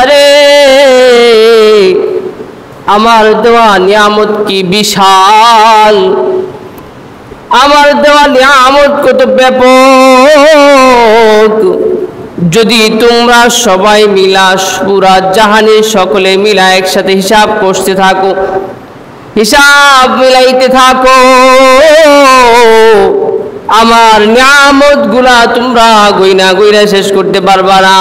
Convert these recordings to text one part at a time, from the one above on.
রে আমার দেওয়া নিয়ামত কি বিশাল, আমার দেওয়া নিয়ামত কত ব্যাপক। যদি তোমরা সবাই মিলা পুরা জাহানের সকলে মিলা একসাথে হিসাব করতে থাকো, হিসাব মিলাইতে থাকো, আমার নিয়ামত গুলা তোমরা গইনা গইনা শেষ করতে পারবা না।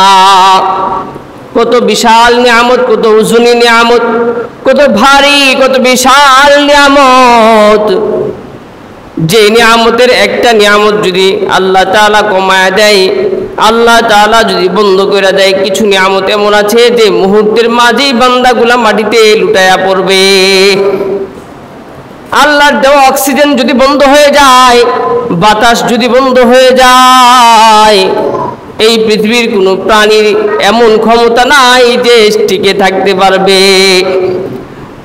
কত বিশাল নিয়ামত, কত ওজনী নিয়ামত, কত ভারী, কত বিশাল নিয়ামত। যে নিয়ামতের একটা নিয়ামত যদি আল্লাহ তাআলা কমায় দেয়, আল্লাহ তাআলা যদি বন্ধ করে দেয়, কিছু নিয়ামত এমন আছে যে মুহূর্তের মাঝেই বান্দাগুলা মাটিতে লুটায়া পড়বে। আল্লাহর দেওয়া অক্সিজেন যদি বন্ধ হয়ে যায়, বাতাস যদি বন্ধ হয়ে যায়, এই পৃথিবীর কোনো প্রাণীর এমন ক্ষমতা নাই যে টিকে থাকতে পারবে।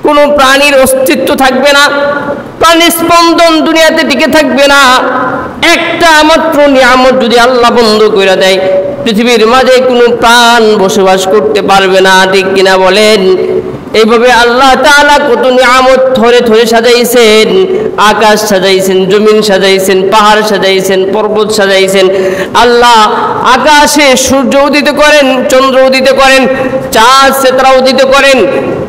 কোনো প্রাণীর অস্তিত্ব থাকবে না, প্রাণীর স্পন্দন দুনিয়াতে টিকে থাকবে না। একটা মাত্র নিয়ামত যদি আল্লাহ বন্ধ করে দেয়, পৃথিবীর মাঝে কোনো প্রাণ বসবাস করতে পারবে না। ঠিক কিনা বলেন? এইভাবে আল্লাহ তাআলা কত নিয়ামত ধরে ধরে সাজাইছেন। আকাশ সাজাইছেন, জমিন সাজাইছেন, পাহাড় সাজাইছেন, পর্বত সাজাইছেন। আল্লাহ আকাশে সূর্য উদিত করেন, চন্দ্র উদিত করেন, চাঁদ তারা উদিত করেন।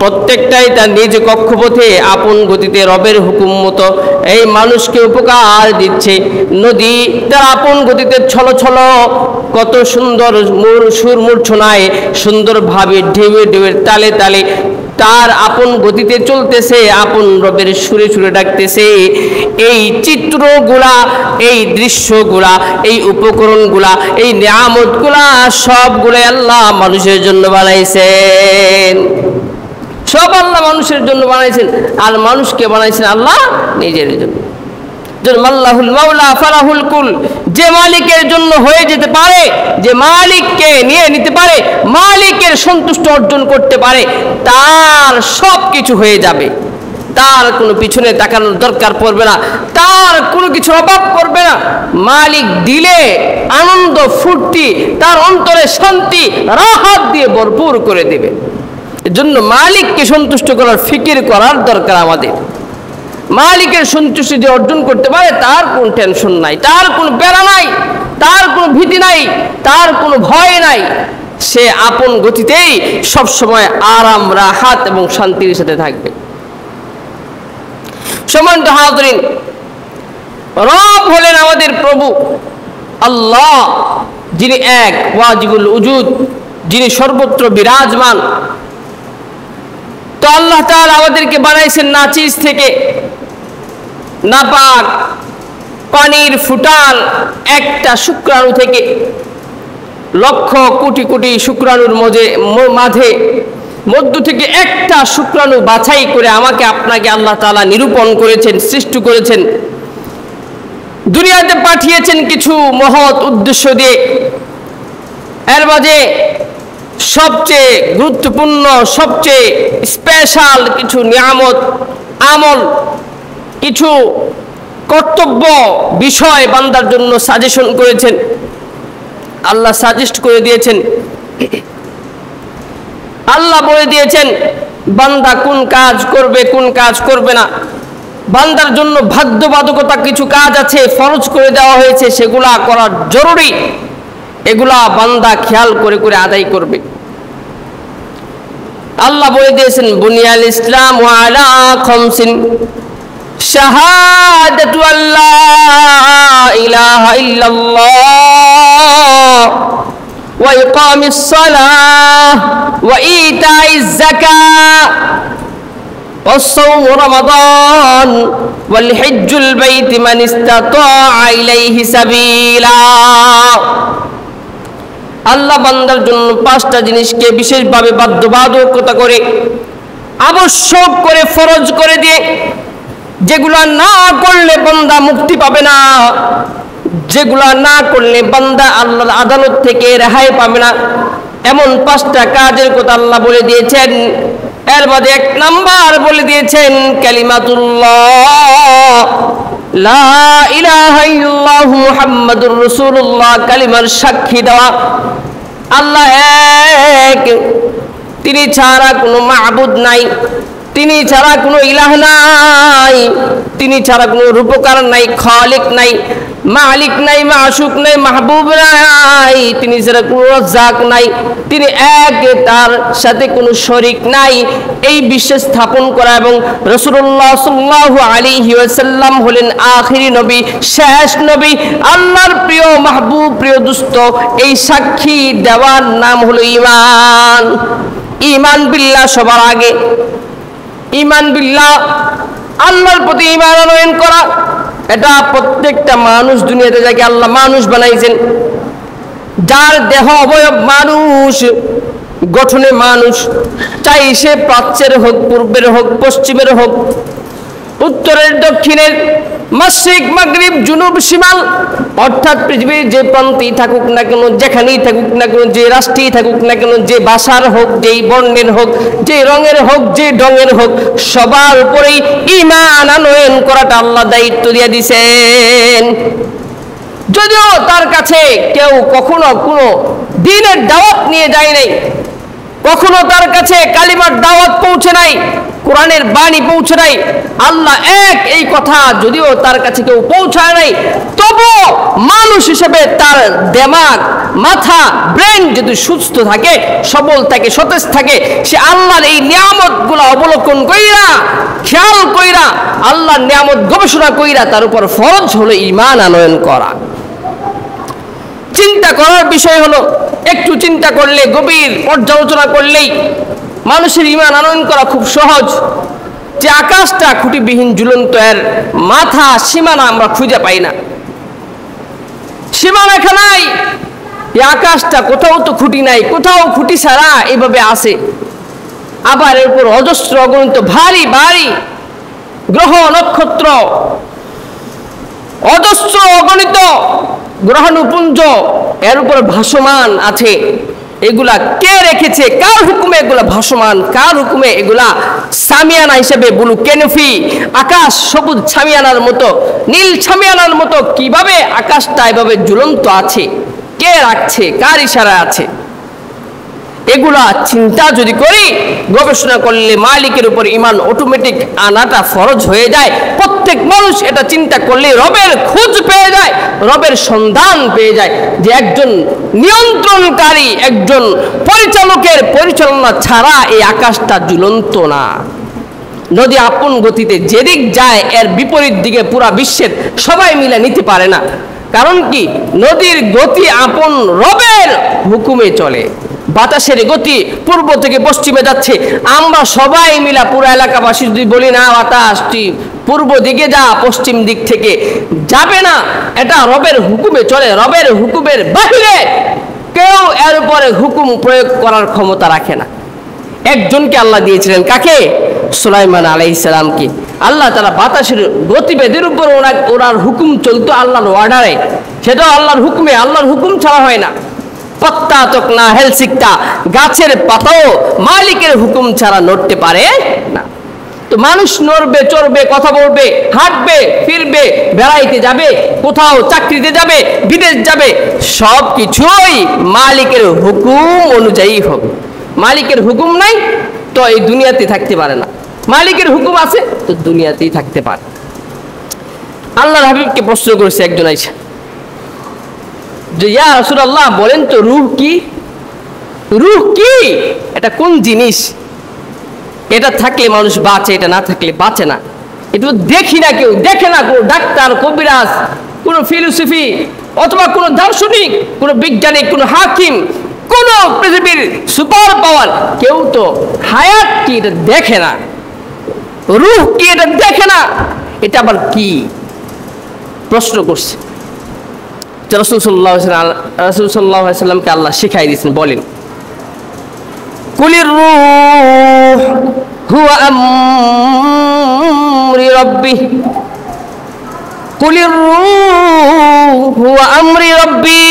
প্রত্যেকটাই তার নিজ কক্ষপথে আপন গতিতে রবের হুকুম মতো এই মানুষকে উপকার দিচ্ছে। নদী তার আপন গতিতে ছল ছল কত সুন্দর সুর মূর্ছনায় সুন্দরভাবে ঢেউয়ে ঢেউয়ের তালে তালে তার আপন গতিতে চলতেছে, আপন রবের সুরে সুরে ডাকতেছে। এই চিত্রগুলা, এই দৃশ্যগুলা, এই উপকরণগুলা, এই নিয়ামতগুলা সবগুলাই আল্লাহ মানুষের জন্য বানাইছেন। সব আল্লাহ মানুষের জন্য বানাইছেন। আর মানুষকে বানাইছেন আল্লাহ নিজের জন্য। মাল্লাহুল মাওলা ফালাহুল কুল, যে মালিকের জন্য হয়ে যেতে পারে, যে মালিককে নিয়ে নিতে পারে, মালিকের সন্তুষ্ট অর্জন করতে পারে, তার সব কিছু হয়ে যাবে। তার কোনো পিছনে তাকানোর দরকার পড়বে না, তার কোনো কিছু অভাব পড়বে না। মালিক দিলে আনন্দ ফুর্তি, তার অন্তরে শান্তি রাহাত দিয়ে ভরপুর করে দেবে। এজন্য মালিককে সন্তুষ্ট করার ফিকির করার দরকার আমাদের। মালিকের সন্তুষ্টি যে অর্জন করতে পারে, তার কোনো টেনশন নাই, তার কোনো প্যারা নাই, তার কোনো ভীতি নাই, তার কোনো ভয় নাই। সে আপন গতিতেই সবসময় আরাম, রাহাত এবং শান্তির সাথে থাকবে। সম্মানিত হাজরিন, রব হলেন আমাদের প্রভু আল্লাহ, যিনি এক, ওয়াজিবুল উজুদ, যিনি সর্বত্র বিরাজমান। তো আল্লাহ তাআলা আমাদেরকে বানাইছেন নাচিজ থেকে, নাপাক পানির ফুটান একটা শুক্রাণু থেকে। লক্ষ কোটি কোটি শুক্রাণুর মাঝে মধ্য থেকে একটা শুক্রাণু বাছাই করে আমাকে আপনাকে আল্লাহ তাআলা নিরূপণ করেছেন, সৃষ্টি করেছেন, দুনিয়াতে পাঠিয়েছেন কিছু মহৎ উদ্দেশ্য দিয়ে। এর মাঝে সবচেয়ে গুরুত্বপূর্ণ, সবচেয়ে স্পেশাল কিছু নিয়ামত, আমল, কিছু কর্তব্য বিষয় বান্দার জন্য সাজেশন করেছেন। আল্লাহ সাজেস্ট করে দিয়েছেন, আল্লাহ বলে দিয়েছেন বান্দা কোন কাজ করবে, কোন কাজ করবে না। বান্দার জন্য বাধ্যবাধকতা কিছু কাজ আছে, ফরজ করে দেওয়া হয়েছে, সেগুলা করা জরুরি। এগুলা বান্দা খেয়াল করে করে আদায় করবে। আল্লাহ বলে দিয়েছেন বুনিয়াল ইসলাম আলা খামসিন, শাহাদাতু আল্লা ইলাহা ইল্লাল্লাহ ওয়া ইকামিস সালাহ ওয়া ইতাইজ যাকাত ওয়া সাওম রমাদান ওয়াল হিজ্জুল বাইত মান ইসতাতাআ ইলাইহি সাবিলা। আল্লাহ বান্দার জন্য পাঁচটা জিনিসকে বিশেষভাবে বাধ্যবাধকতা করে, আবশ্যক করে, ফরজ করে দিয়ে, যেগুলা না করলে বান্দা মুক্তি পাবে না, যেগুলা না করলে বান্দা আল্লাহর আদালত থেকে রেহাই পাবে না, এমন পাঁচটা কাজের কথা আল্লাহ বলে দিয়েছেন। এর মধ্যে এক নাম্বার বলে দিয়েছেন কালিমাতুল্লাহ, লা ইলাহা ইল্লাল্লাহু মুহাম্মাদুর রাসূলুল্লাহ, কালিমার সাক্ষী দেওয়া আল্লাহ এক, তিনি ছাড়া কোনো মাবুদ নাই, তিনি ছাড়া কোনো ইলাহ নাই, তিনি ছাড়া কোনো রূপকার নাই, খালিক নাই, মালিক নাই, মাশুক নাই, মাহবুব নাই, তিনি ছাড়া কোনো রাজ্জাক নাই, তিনি এক, তার সাথে কোনো শরীক নাই, এই বিশ্বাস স্থাপন করা এবং রাসূলুল্লাহ সাল্লাল্লাহু আলাইহি ওয়াসাল্লাম হলেন আখিরি নবী, শেষ নবী, আল্লাহর প্রিয় মাহবুব, প্রিয় দোস্ত, এই সাক্ষী দেওয়ার নাম হলো ঈমান। ঈমান বিল্লাহ সবার আগে, ঈমান বিল্লাহ, আল্লাহর প্রতি ঈমান আনয়ন করা, এটা প্রত্যেকটা মানুষ দুনিয়াতে যাকে আল্লাহ মানুষ বানাইছেন, যার দেহ অবয়ব মানুষ, গঠনে মানুষ, চাই সে প্রাচ্যের হোক, পূর্বের হোক, পশ্চিমের হোক, উত্তরের দক্ষিণের, মাশরিক মাগরিব জুনুব শিমাল, অর্থাৎ পৃথিবীর যে প্রান্তেই থাকুক না কেন, যেখানেই থাকুক না কেন, যে রাষ্ট্রেই থাকুক না কেন, যে ভাষার হোক, যেই বর্ণের হোক, যে রঙের হোক, যে ঢঙের হোক, সবার উপরেই ঈমান আনয়ন করাটা আল্লাহ দায়িত্ব দিয়ে দিয়েছেন। যদিও তার কাছে কেউ কখনো কোনো দ্বীনের দাওয়াত নিয়ে যায় নাই, কখনো তার কাছে কালিমার দাওয়াত পৌঁছে নাই, কোরআনের বাণী পৌঁছে নাই, আল্লাহ এক এই কথা যদিও তার কাছে কেউ পৌঁছায় নাই, তবুও মানুষ হিসেবে তার দেমাগ, মাথা, ব্রেন যদি সুস্থ থাকে, সবল থাকে, সতেজ থাকে, সে আল্লাহর এই নিয়ামতগুলো অবলোকন কইরা, খেয়াল কইরা, আল্লাহর নিয়ামত গবেষণা কইরা তার উপর ফরজ হলো ঈমান আনয়ন করা। চিন্তা করার বিষয় হলো, একটু চিন্তা করলে, গভীর পর্যালোচনা করলেই মানুষের ঈমান আনয়ন করা খুব সহজ। যে আকাশটা খুঁটিবিহীন ঝুলন্ত, এর মাথা, সীমানা আমরা খুঁজে পাই না, সীমারেখা নাই, এই আকাশটা কোথাও তো খুঁটি নাই, কোথাও খুঁটি ছাড়া এইভাবে আসে। আবার এর উপর অজস্র অগণিত ভারী ভারী গ্রহ নক্ষত্র, অজস্র অগণিত গ্রহাণুপুঞ্জ এর উপর ভাসমান আছে। এগুলা কে রেখেছে, কার হুকুমে এগুলা ভাসমান, কার হুকুমে এগুলা সামিয়ানা হিসেবে ব্লু ক্যানভি, আকাশ সবুজ ছামিয়ানার মতো, নীল ছামিয়ানার মতো কিভাবে আকাশটা এভাবে ঝুলন্ত আছে, কে রাখছে, কার ইশারা আছে, এগুলা চিন্তা যদি করি, গবেষণা করলে মালিকের উপর ঈমান অটোমেটিক আনাটা ফরজ হয়ে যায়। প্রত্যেক মানুষ এটা চিন্তা করলে রবের খোঁজ পেয়ে যায়, রবের সন্ধান পেয়ে যায়, যে একজন নিয়ন্ত্রণকারী, একজন পরিচালকের পরিচালনা ছাড়া এই আকাশটা ঝুলন্ত না। নদী আপন গতিতে যেদিক যায়, এর বিপরীত দিকে পুরা বিশ্বের সবাই মিলে নিতে পারে না। কারণ কি, নদীর গতি আপন রবের হুকুমে চলে। বাতাসের গতি পূর্ব থেকে পশ্চিমে যাচ্ছে, আমরা সবাই মিলা পুরো এলাকাবাসী যদি বলি না বাতাস তুই পূর্ব দিকে যা, পশ্চিম দিক থেকে যাবে না, এটা রবের হুকুমে চলে। রবের হুকুমের বাহিরে কেউ এর উপরে হুকুম প্রয়োগ করার ক্ষমতা রাখে না। একজনকে আল্লাহ দিয়েছিলেন, কাকে? সুলাইমান আলাইহিস সালামকে। আল্লাহ তাআলা বাতাসের গতিবেগের উপর ওনার হুকুম চলতো, আল্লাহর অর্ডারে, সেটাও আল্লাহর হুকুমে, আল্লাহর হুকুম ছাড়া হয় না। পত্তা তক না হেলসিকটা, গাছের পাতাও মালিকের হুকুম ছাড়া নড়তে পারে না। তো মানুষ নড়বে, চড়বে, কথা বলবে, হাঁটবে, ফিরবে, বেড়াইতে যাবে, কোথাও চাকরিতে যাবে, বিদেশ যাবে, সব কিছুই মালিকের হুকুম অনুযায়ী হবে। মালিকের হুকুম নাই তো এই দুনিয়াতে থাকতে পারে না, মালিকের হুকুম আছে তো দুনিয়াতেই থাকতে পারে। আল্লাহর হাবিবকে প্রশ্ন করেছে একজন আইসা, যে ইয়া রাসূলুল্লাহ বলেন তো রূহ কি? রূহ কি? এটা কোন জিনিস? এটা থাকলে মানুষ বাঁচে, এটা না থাকলে বাঁচে না। এটা দেখি না, কেউ দেখে না, কোনো ডাক্তার, কবিরাজ, কোনো ফিলোসফি অথবা কোনো দার্শনিক, কোনো বিজ্ঞানিক, কোনো হাকিম, কোন পৃথিবীর সুপার পাওয়ার, কেউ তো হায়াত কি এটা দেখে না, রূহ কি এটা দেখে না। এটা আবার কি? প্রশ্ন করছে। রাসূল সাল্লাল্লাহু আলাইহি ওয়াসাল্লামকে আল্লাহ শিখাই দিয়েছেন, বলেন কুলির রূহ হুয়া আমরি রাব্বি, কুলির রূহ হুয়া আমরি রাব্বি।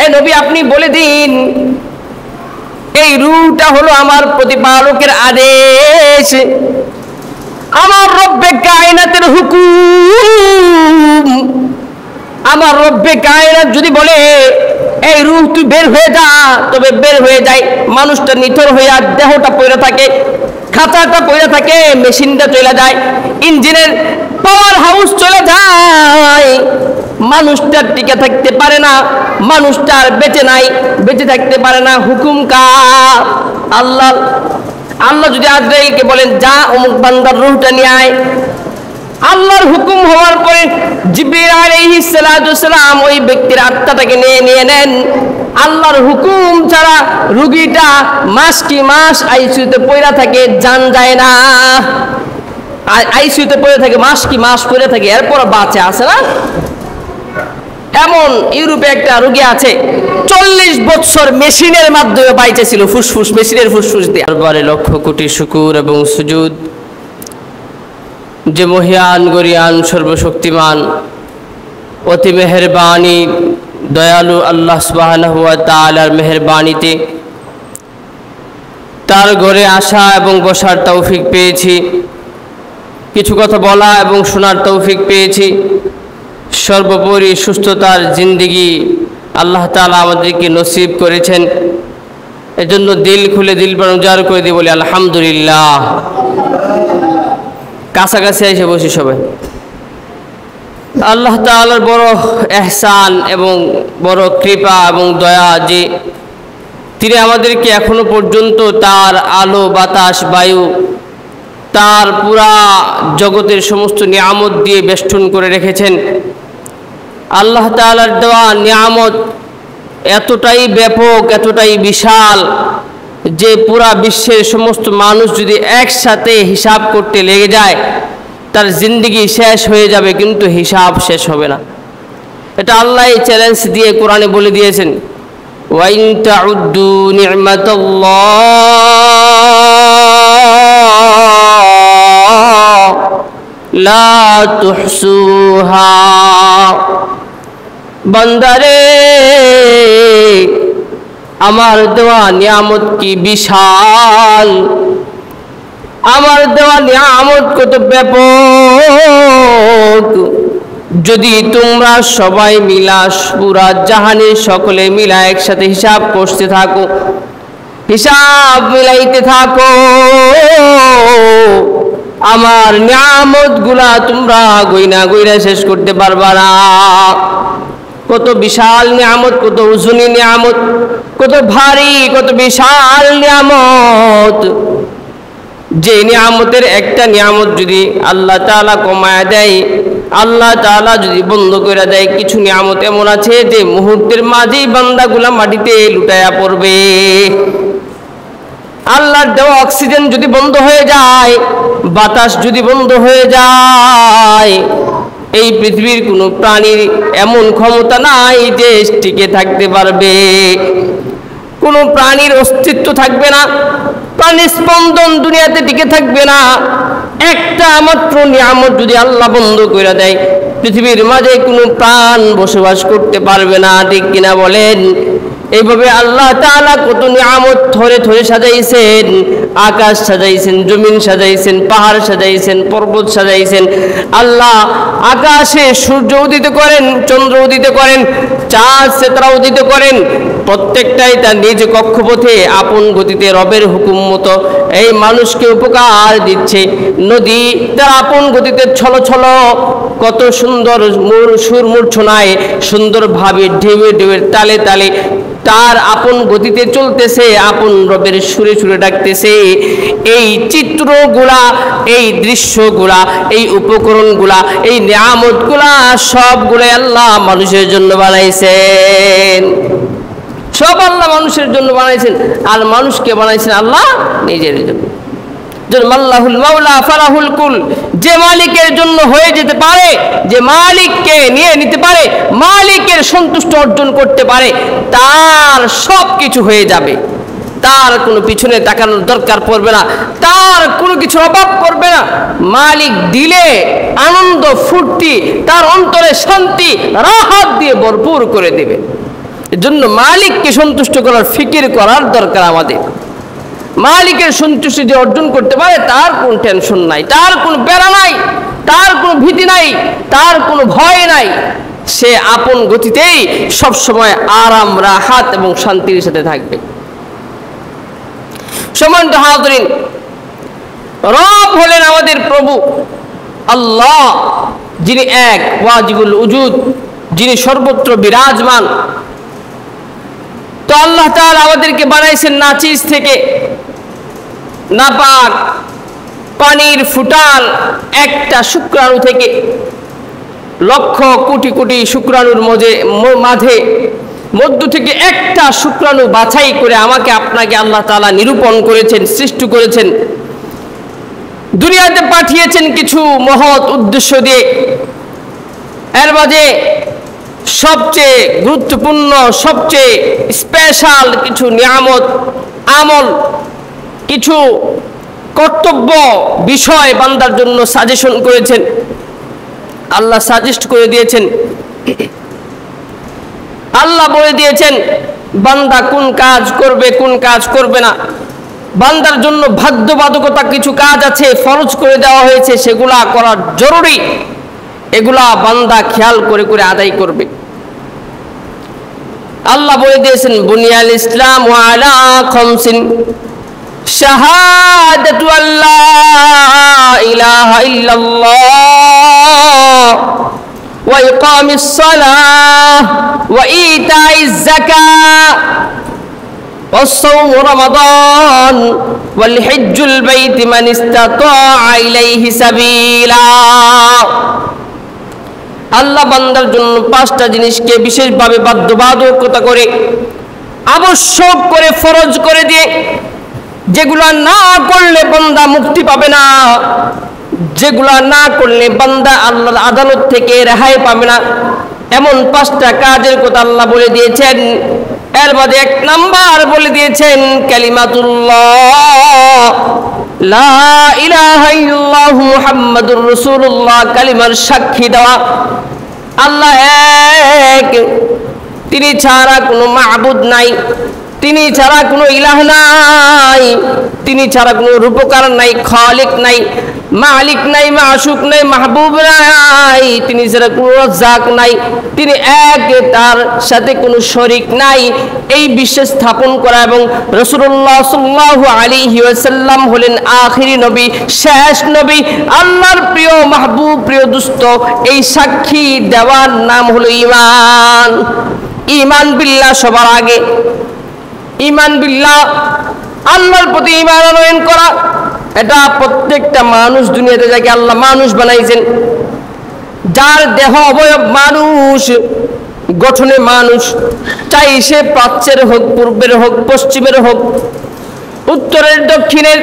এই নবী আপনি বলে দিন, এই রূহটা হলো আমার প্রতিপালকের আদেশ, আমার রব্বে কায়নাতের হুকুম। আমার রব্বে কায়নাত যদি বলে এই রূহ তুই বের হয়ে যা, তবে বের হয়ে যায়। মানুষটা নিথর হইয়া দেহটা পড়ে থাকে, খাঁচাটা পড়ে থাকে, মেশিনটা চলে যায়, ইঞ্জিনের পাওয়ার হাউস চলে যায়, মানুষটা টিকে থাকতে পারে না, মানুষটা আর বেঁচে নাই, বেঁচে থাকতে পারে না। হুকুম কার? আল্লাহ। আল্লাহ যদি আজরাইলকে বলেন যা অমুক বান্দার রূহটা নিয়ে আয়, আল্লাহর হুকুম হওয়ার পরে জিবরিল আলাইহিস সালাতু সালাম ওই ব্যক্তির আত্মাটাকে নিয়ে নেন। আল্লাহর হুকুম ছাড়া রোগীটা মাস কি মাস আইসিইউতে পড়ে থাকে, জান যায় না, আইসিইউতে পড়ে থাকে, মাস কি মাস পড়ে থাকে, এরপর বাঁচে, আছে না? এমন ইউরোপে একটা রোগী আছে 40 বছর মেশিনের মাধ্যমে বাইচেছিল, ফুসফুস, মেশিনের ফুসফুস দিয়ে। তারপরে লক্ষ কোটি শুকর এবং সুজুদ যে মহিয়ান গরিয়ান সর্বশক্তিমান অতি মেহেরবানি দয়ালু আল্লাহ সুবহানাহু ওয়া তাআলার মেহেরবানিতে তার ঘরে আসা এবং বসার তৌফিক পেয়েছি, কিছু কথা বলা এবং শোনার তৌফিক পেয়েছি। সর্বোপরি সুস্থতার জিন্দেগি আল্লাহ তাআলা আমাদেরকে নসিব করেছেন, এজন্য দিল খুলে দিল উজাড় করে দিয়ে বলি আলহামদুলিল্লাহ। কাছাকাছি এসে বসি সবাই। আল্লাহ তাআলার বড় এহসান এবং বড় কৃপা এবং দয়া যে তিনি আমাদেরকে এখনো পর্যন্ত তার আলো বাতাস বায়ু তার পুরা জগতের সমস্ত নিয়ামত দিয়ে বেষ্টন করে রেখেছেন। আল্লাহ তাআলার দেওয়া নিয়ামত এতটাই ব্যাপক, এতটাই বিশাল যে পুরা বিশ্বের সমস্ত মানুষ যদি একসাথে হিসাব করতে লেগে যায় তার জিন্দেগি শেষ হয়ে যাবে, কিন্তু হিসাব শেষ হবে না। এটা আল্লাহ চ্যালেঞ্জ দিয়ে কোরআনে বলে দিয়েছেন, ওয়াইন তাউদ্দু নি'মাতাল্লাহ লা তুহসুহা। বান্দারে আমার দেওয়া নিয়ামত কি বিশাল, আমার দেওয়া নিয়ামত কত ব্যাপক, যদি তোমরা সবাই মিলা পুরা জাহানের সকলে মিলা একসাথে হিসাব করতে থাকো, হিসাব মিলাইতে থাকো, আমার নিয়ামত গুলা তোমরা গইনা গইনা শেষ করতে পারবা না। কত বিশাল নিয়ামত, কত ওজনী নিয়ামত, কত ভারী, কত বিশাল নিয়ামত। যে নিয়ামতের একটা নিয়ামত যদি আল্লাহ তাআলা কমায় দেয়, আল্লাহ তাআলা যদি বন্ধ করে দেয়, কিছু নিয়ামত এমন আছে যে মুহূর্তের মাঝেই বান্দাগুলা মাটিতে লুটায়া পড়বে। আল্লাহর দেওয়া অক্সিজেন যদি বন্ধ হয়ে যায়, বাতাস যদি বন্ধ হয়ে যায়, এই পৃথিবীর কোনো প্রাণীর এমন ক্ষমতা নাই যে টিকে থাকতে পারবে। কোনো প্রাণীর অস্তিত্ব থাকবে না, প্রাণীর স্পন্দন দুনিয়াতে টিকে থাকবে না। একটা মাত্র নিয়ামত যদি আল্লাহ বন্ধ করে দেয়, পৃথিবীর মাঝে কোনো প্রাণ বসবাস করতে পারবে না, ঠিক কিনা বলেন? এইভাবে আল্লাহ তাআলা কত নিয়ামত ধরে ধরে সাজাইছেন। আকাশ সাজাইছেন, জমিন সাজাইছেন, পাহাড় সাজাইছেন, পর্বত সাজাইছেন। আল্লাহ আকাশে সূর্য উদিত করেন, চন্দ্র উদিত করেন, চাঁদ সিতারা উদিত করেন, প্রত্যেকটাই তার নিজ কক্ষপথে আপন গতিতে রবের হুকুম মতো এই মানুষকে উপকার দিচ্ছে। নদী তার আপন গতিতে ছলো ছলো কত সুন্দর সুর মূর্ছনায় সুন্দরভাবে ঢেউয়ে ঢেউয়ের তালে তালে তার আপন গতিতে চলতেছে, আপন রবের সুরে সুরে ডাকতেছে। এই চিত্রগুলা, এই দৃশ্যগুলা, এই উপকরণগুলা, এই নিয়ামতগুলা সবগুলাই আল্লাহ মানুষের জন্য বানাইছেন। সব আল্লাহ মানুষের জন্য বানাইছেন। আর মানুষকে বানাইছেন আল্লাহ নিজের জন্য। মাল্লাহুল মাওলা ফালাহুল কুল, যে মালিকের জন্য হয়ে যেতে পারে, যে মালিককে নিয়ে নিতে পারে, মালিকের সন্তুষ্ট অর্জন করতে পারে, তার সব কিছু হয়ে যাবে। তার কোনো পিছনে তাকানোর দরকার পড়বে না, তার কোনো কিছু অভাব পড়বে না। মালিক দিলে আনন্দ ফুর্তি, তার অন্তরে শান্তি রাহাত দিয়ে ভরপুর করে দেবে। এজন্য মালিককে সন্তুষ্ট করার ফিকির করার দরকার আমাদের। মালিকের সন্তুষ্টি যে অর্জন করতে পারে, তার কোনো টেনশন নাই, তার কোনো প্যারা নাই, তার কোনো ভীতি নাই, তার কোনো ভয় নাই। সে আপন গতিতেই সব সময় আরাম, রাহাত এবং শান্তির সাথে থাকবে। সম্মানিত হাজরিন, রব হলেন আমাদের প্রভু আল্লাহ, যিনি এক ওয়াজিবুল উজুদ, যিনি সর্বত্র বিরাজমান। তো আল্লাহ তাআলা আমাদেরকে বানাইছেন নাচিজ থেকে, নাপাক পানির ফুটার একটা শুক্রাণু থেকে। লক্ষ কোটি কোটি শুক্রাণুর মাঝে মধ্য থেকে একটা শুক্রাণু বাছাই করে আমাকে আপনাকে আল্লাহ তাআলা নিরূপণ করেছেন, সৃষ্টি করেছেন, দুনিয়াতে পাঠিয়েছেন কিছু মহৎ উদ্দেশ্য দিয়ে। এর মাঝে সবচেয়ে গুরুত্বপূর্ণ, সবচেয়ে স্পেশাল কিছু নিয়ামত, আমল, কিছু কর্তব্য বিষয় বান্দার জন্য সাজেশন করেছেন। আল্লাহ সাজেস্ট করে দিয়েছেন, আল্লাহ বলে দিয়েছেন বান্দা কোন কাজ করবে, কোন কাজ করবে না। বান্দার জন্য বাধ্যবাধকতা কিছু কাজ আছে, ফরজ করে দেওয়া হয়েছে, সেগুলা করা জরুরি। এগুলা বান্দা খেয়াল করে করে আদায় করবে। আল্লাহ বলে দিয়েছেন বুনিয়াল ইসলাম আলা খামসিন, শাহাদাতু আল্লা ইলাহা ইল্লাল্লাহ ওয়া ইকামিস সালাহ ওয়া ইতাইজ যাকাত والصوم رمضان والحج البيت من استطاع إليه سبيلا। আল্লাহ বান্দার জন্য পাঁচটা জিনিসকে বিশেষভাবে বাধ্যবাধকতা করে, আবশ্যক করে, ফরজ করে দিয়ে, যেগুলা না করলে বান্দা মুক্তি পাবে না, যেগুলা না করলে বান্দা আল্লাহর আদালত থেকে রেহাই পাবে না, এমন পাঁচটা কাজের কথা আল্লাহ বলে দিয়েছেন। এর মধ্যে এক নাম্বার বলে দিয়েছেন কালিমাতুল্লাহ, লা ইলাহা ইল্লাল্লাহু মুহাম্মাদুর রাসূলুল্লাহ, কালিমার সাক্ষী দেওয়া আল্লাহ এক, তিনি ছাড়া কোনো মাবুদ নাই, তিনি ছাড়া কোনো ইলাহ নাই, তিনি ছাড়া কোনো রূপকার নাই, খালিক নাই, মালিক নাই, মাশুক নাই, মাহবুব নাই, তিনি ছাড়া কোনো রাজ্জাক নাই, তিনি এক, তার সাথে কোনো শরীক নাই। এই বিশ্বাস স্থাপন করা এবং রাসূলুল্লাহ সাল্লাল্লাহু আলাইহি ওয়াসাল্লাম হলেন আখিরি নবী, শেষ নবী, আল্লাহর প্রিয় মাহবুব, প্রিয় দোস্ত, এই সাক্ষী দেওয়ার নাম হলো ঈমান। ঈমান বিল্লাহ সবার আগে। ঈমান বিল্লাহ, আল্লাহর প্রতি ঈমান আনয়ন করা, এটা প্রত্যেকটা মানুষ, দুনিয়াতে যাকে আল্লাহ মানুষ বানাইছেন, যার দেহ অবয়ব মানুষ, গঠনে মানুষ, চাই সে প্রাচ্যের হোক, পূর্বের হোক, পশ্চিমের হোক, উত্তরের, দক্ষিণের,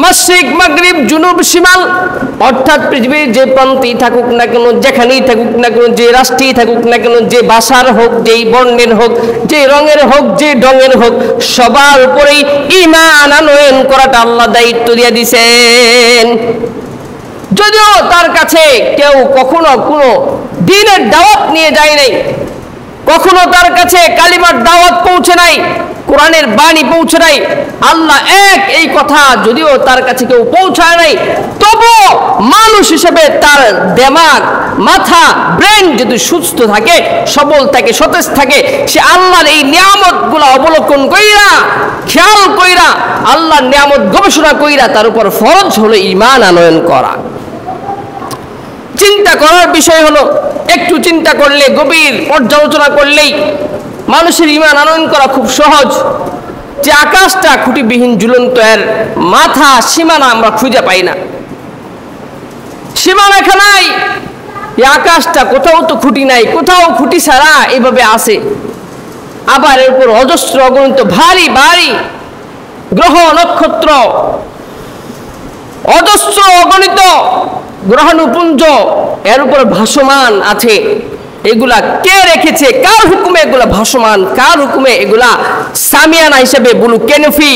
মাশরিক, মাগরিব, জুনুব, শিমাল, অর্থাৎ পৃথিবীর যে প্রান্তেই থাকুক না কেন, যেখানেই থাকুক না কেন, যে রাষ্ট্রেই থাকুক না কেন, যে ভাষার হোক, যেই বর্ণের হোক, যে রঙের হোক, যে ঢঙের হোক, সবার উপরেই ঈমান আনয়ন করাটা আল্লাহ দায়িত্ব দিয়ে দিয়েছেন। যদিও তার কাছে কেউ কখনো কোনো দ্বীনের দাওয়াত নিয়ে যায় নাই, কখনো তার কাছে কালিমার দাওয়াত পৌঁছে নাই, কোরআনের বাণী পৌঁছে নাই, আল্লাহ এক এই কথা যদিও তার কাছে কেউ পৌঁছায় নাই, তবুও মানুষ হিসেবে তার দেমাগ, মাথা, ব্রেন যদি সুস্থ থাকে, সবল থাকে, সতেজ থাকে, সে আল্লাহর এই নিয়ামতগুলো অবলোকন কইরা, খেয়াল কইরা, আল্লাহর নিয়ামত গবেষণা কইরা তার উপর ফরজ হলো ঈমান আনয়ন করা। চিন্তা করার বিষয় হলো, একটু চিন্তা করলে, গভীর পর্যালোচনা করলেই মানুষের ঈমান আনয়ন করা খুব সহজ। যে আকাশটা খুঁটিবিহীন ঝুলন্ত, এর মাথা, সীমানা আমরা খুঁজে পাই না, সীমারেখা নাই, এই আকাশটা কোথাও তো খুঁটি নাই, কোথাও খুঁটি ছাড়া এইভাবে আসে। আবার এর উপর অজস্র অগণিত ভারী ভারী গ্রহ নক্ষত্র, অজস্র অগণিত গ্রহাণুপুঞ্জ এর উপর ভাসমান আছে। এগুলা কে রেখেছে, কার হুকুমে এগুলা ভাসমান, কার হুকুমে এগুলা সামিয়ানা হিসেবে ব্লু ক্যানোপি,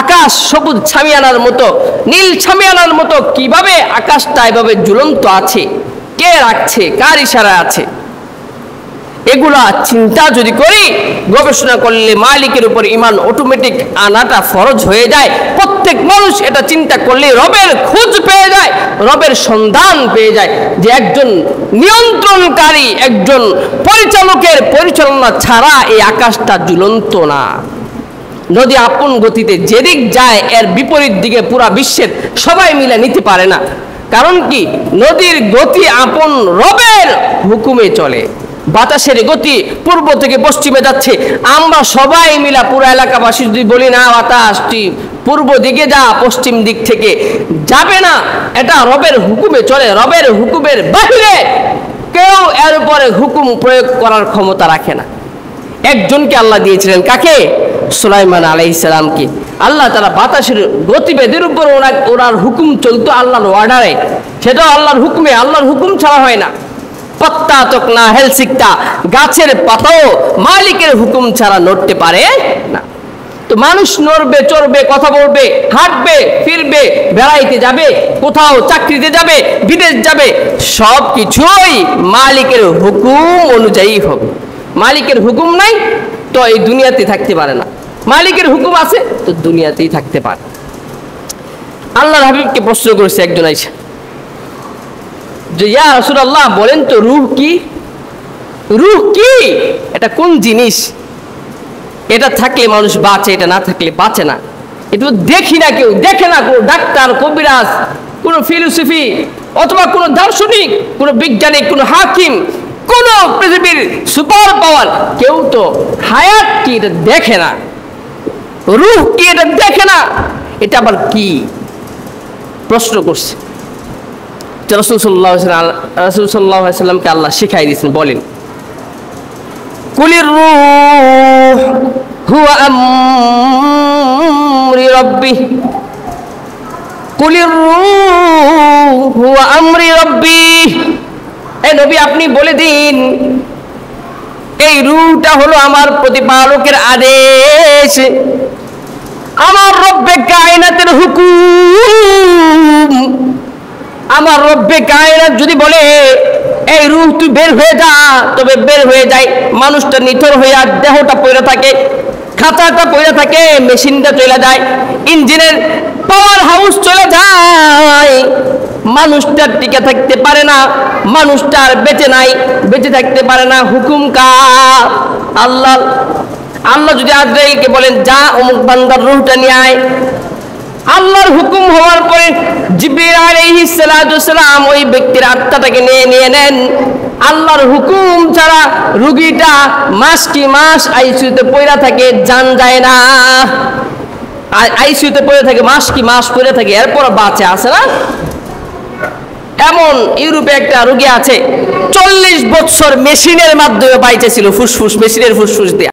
আকাশ সবুজ ছামিয়ানার মতো, নীল ছামিয়ানার মতো কিভাবে আকাশটা এভাবে ঝুলন্ত আছে, কে রাখছে, কার ইশারা আছে, এগুলা চিন্তা যদি করি, গবেষণা করলে মালিকের উপর ঈমান অটোমেটিক আনাটা ফরজ হয়ে যায়। প্রত্যেক মানুষ এটা চিন্তা করলে রবের খোঁজ পেয়ে যায়, রবের সন্ধান পেয়ে যায় যে একজন নিয়ন্ত্রণকারী, একজন পরিচালকের পরিচালনা ছাড়া এই আকাশটা ঝুলন্ত না। নদী আপন গতিতে যেদিক যায় এর বিপরীত দিকে পুরা বিশ্বের সবাই মিলে নিতে পারে না। কারণ কি? নদীর গতি আপন রবের হুকুমে চলে। বাতাসের গতি পূর্ব থেকে পশ্চিমে যাচ্ছে, আমরা সবাই মিলা পুরো এলাকাবাসী যদি বলি না বাতাস তুই পূর্ব দিকে যা, পশ্চিম দিক থেকে যাবে না, এটা রবের হুকুমে চলে। রবের হুকুমের বাহিরে কেউ এর উপরে হুকুম প্রয়োগ করার ক্ষমতা রাখে না। একজনকে আল্লাহ দিয়েছিলেন, কাকে? সুলাইমান আলাইহিস সালামকে। আল্লাহ তারা বাতাসের গতিবেদের উপর ওনার হুকুম চলতো আল্লাহর অর্ডারে, সেটাও আল্লাহর হুকুমে। আল্লাহর হুকুম ছাড়া হয় না। পত্তা তক না হেলসিকটা, গাছের পাতাও মালিকের হুকুম ছাড়া নড়তে পারে না। তো মানুষ নড়বে, চড়বে, কথা বলবে, হাঁটবে, ফিরবে, বেড়াইতে যাবে, কোথাও চাকরিতে যাবে, বিদেশ যাবে, সব কিছুই মালিকের হুকুম অনুযায়ী হবে। মালিকের হুকুম নাই তো এই দুনিয়াতে থাকতে পারে না, মালিকের হুকুম আছে তো দুনিয়াতেই থাকতে পারে। আল্লাহর হাবিবকে প্রশ্ন করেছে একজন আইসা যে ইয়া রাসূলুল্লাহ বলেন তো রূহ কি? রূহ কি? এটা কোন জিনিস? এটা থাকলে মানুষ বাঁচে, এটা না থাকলে বাঁচে না। এটা দেখি না, কেউ দেখে না, কোনো ডাক্তার, কবিরাজ, কোনো ফিলোসফি অথবা কোনো দার্শনিক, কোনো বিজ্ঞানী, কোনো হাকিম, কোনো পৃথিবীর সুপার পাওয়ার কেউ তো হায়াত কি এটা দেখে না, রূহ কি এটা দেখে না। এটা আবার কি? প্রশ্ন করছে। রাসূল সাল্লাল্লাহু আলাইহি ওয়াসাল্লামকে আল্লাহ শিখাই দিয়েছেন, বলেন কুলির রূহ হুয়া আমরি রাব্বি, কুলির রূহ হুয়া আমরি রাব্বি। এই নবী আপনি বলে দিন এই রূহটা হলো আমার প্রতিপালকের আদেশ, আমার রব্বে কায়নাতের হুকুম। আমার রব্বে কায়নাত যদি বলে এই রূহ তুই বের হয়ে যা, তবে বের হয়ে যায়। মানুষটা নিথর হয়ে আর দেহটা পড়ে থাকে, খাঁচাটা পড়ে থাকে, মেশিনটা চলে যায়, ইঞ্জিনের পাওয়ার হাউস চলে যায়, মানুষটা টিকে থাকতে পারে না, মানুষটা আর বেঁচে নাই, বেঁচে থাকতে পারে না। হুকুম কার? আল্লাহ। আল্লাহ যদি আজরাইলকে বলেন যা অমুক বান্দার রূহটা নিয়ে আয়, আল্লাহর হুকুম হওয়ার পরে জিবরিল আলাইহিস সালাতু সালাম ওই ব্যক্তির আত্মাটাকে নিয়ে নেন। আল্লাহর হুকুম ছাড়া রোগীটা মাস কি মাস আইসিইউতে পড়ে থাকে, জান যায় না। আইসিইউতে পড়ে থাকে, মাস কি মাস পড়ে থাকে, এরপর বাঁচে, আছে না? এমন ইউরোপে একটা রোগী আছে 40 বছর মেশিনের মাধ্যমে বাইচেছিল, ফুসফুস, মেশিনের ফুসফুস দিয়ে।